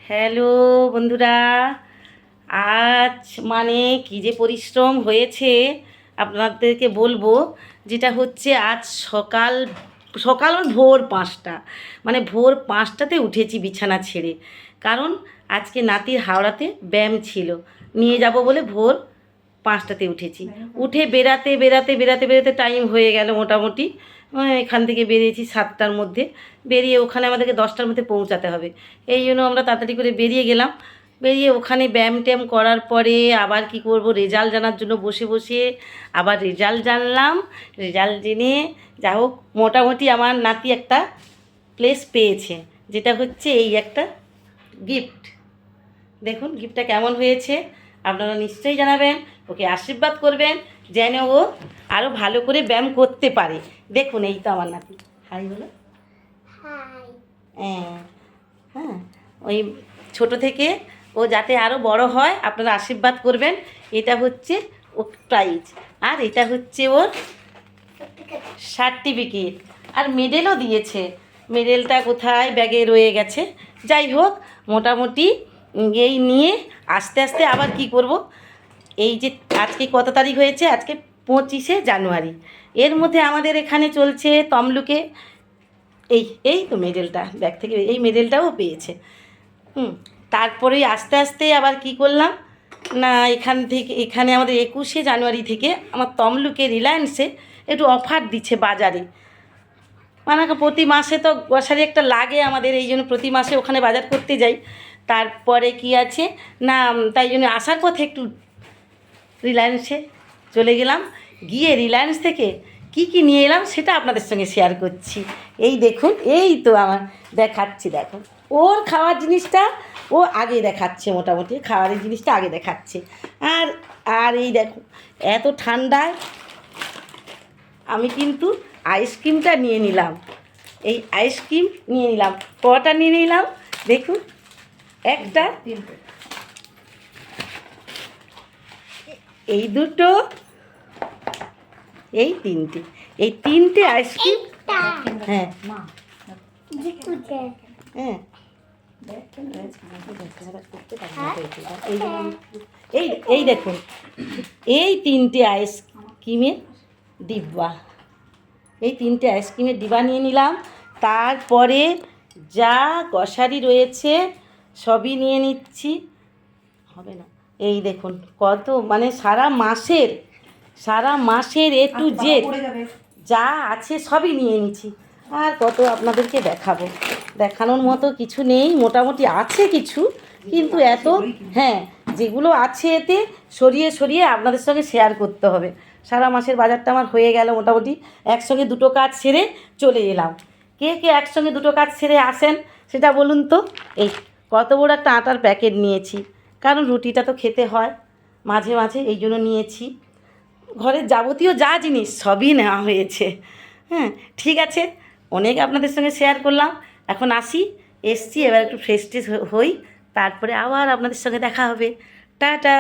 Hello বন্ধুরা, আজ মানে কী যে পরিশ্রম হয়েছে আপনাদেরকে বলবো। যেটা হচ্ছে আজ সকাল সকাল ভোর 5টা, মানে ভোর 5টাতে উঠেছি বিছানা ছেড়ে। কারণ আজকে নাতির হাওড়াতে ব্যায়াম ছিল, নিয়ে যাব বলে ভোর 5টাতে উঠেছি। উঠে বেরাতে বেরাতে বেরাতে বেরাতে টাইম হয়ে গেল মোটামুটি। এখান থেকে বেরিয়েছি 7টার মধ্যে, বেরিয়ে ওখানে আমাদেরকে 10টার মধ্যে পৌঁছাতে হবে। এই জন্য আমরা তাড়াতাড়ি করে বেরিয়ে গেলাম। বেরিয়ে ওখানে ব্যায়াম ট্যায়াম করার পরে আবার কি করব, রেজাল্ট জানার জন্য বসে বসে আবার রেজাল্ট জানলাম। রেজাল্ট জেনে যা হোক মোটামুটি আমার নাতি একটা প্লেস পেয়েছে, যেটা হচ্ছে এই একটা গিফট। দেখুন গিফটটা কেমন হয়েছে, আপনারা নিশ্চয়ই জানাবেন, ওকে আশীর্বাদ করবেন যেন ও আরও ভালো করে ব্যায়াম করতে পারে। দেখুন এই তো আমার নাতি, হাই বলো। হ্যাঁ হ্যাঁ, ওই ছোট থেকে ও যাতে আরও বড় হয় আপনারা আশীর্বাদ করবেন। এটা হচ্ছে ও প্রাইজ, আর এটা হচ্ছে ওর সার্টিফিকেট, আর মেডেলও দিয়েছে। মেডেলটা কোথায় ব্যাগে রয়ে গেছে। যাই হোক মোটামুটি এই নিয়ে আস্তে আস্তে আবার কি করব। এই যে আজকে কত তারিখ হয়েছে, আজকে 25শে জানুয়ারি। এর মধ্যে আমাদের এখানে চলছে তমলুকে এই এই তো মেডেলটা ব্যাগ থেকে, এই মেডেলটাও পেয়েছে। তারপরে আস্তে আস্তে আবার কি করলাম না, এখানে আমাদের 21শে জানুয়ারি থেকে আমার তমলুকে রিলায়েন্সে একটু অফার দিচ্ছে বাজারে। মানে প্রতি মাসে তো গ্রসারি একটা লাগে আমাদের, এই জন্য প্রতি মাসে ওখানে বাজার করতে যাই। তারপরে কি আছে না, তাই জন্য আসার পথে একটু রিলায়েন্সে চলে গেলাম। গিয়ে রিলায়েন্স থেকে কি কি নিয়ে এলাম সেটা আপনাদের সঙ্গে শেয়ার করছি। এই দেখুন, এই তো আমার দেখাচ্ছি, দেখো ওর খাওয়ার জিনিসটা ও আগে দেখাচ্ছে, মোটামুটি খাওয়ারের জিনিসটা আগে দেখাচ্ছে। আর আর এই দেখো এত ঠান্ডায় আমি কিন্তু আইসক্রিমটা নিয়ে নিলাম। এই আইসক্রিম নিয়ে নিলাম, কটা নিয়ে নিলাম দেখুন, একটা, এই দুটো, এই তিনটে, এই তিনটে আইসক্রিম। হ্যাঁ হ্যাঁ, এই এই দেখুন এই তিনটে আইসক্রিমের ডিব্বা, এই তিনটে আইসক্রিমের ডিব্বা নিয়ে নিলাম। তারপরে যা গ্রসারি রয়েছে সবই নিয়ে নিচ্ছি, হবে না। এই দেখুন কত, মানে সারা মাসের এ টু জেড যা আছে সবই নিয়ে নিচ্ছি। আর কত আপনাদেরকে দেখাবো, দেখানোর মতো কিছু নেই, মোটামুটি আছে কিছু, কিন্তু এত হ্যাঁ যেগুলো আছে এতে সরিয়ে সরিয়ে আপনাদের সঙ্গে শেয়ার করতে হবে। সারা মাসের বাজারটা আমার হয়ে গেল মোটামুটি, একসঙ্গে দুটো কাজ সেরে চলে এলাম। কে কে একসঙ্গে দুটো কাজ সেরে আসেন সেটা বলুন তো। এই কত বড় একটা আটার প্যাকেট নিয়েছি, কারণ রুটিটা তো খেতে হয় মাঝে মাঝে, এই জন্য নিয়েছি। ঘরের যাবতীয় যা জিনিস সবই নেওয়া হয়েছে। হ্যাঁ ঠিক আছে, অনেক আপনাদের সঙ্গে শেয়ার করলাম, এখন আসি, এসছি, এবার একটু ফ্রেশ ট্রেশ হই, তারপরে আবার আপনাদের সঙ্গে দেখা হবে। টাটা।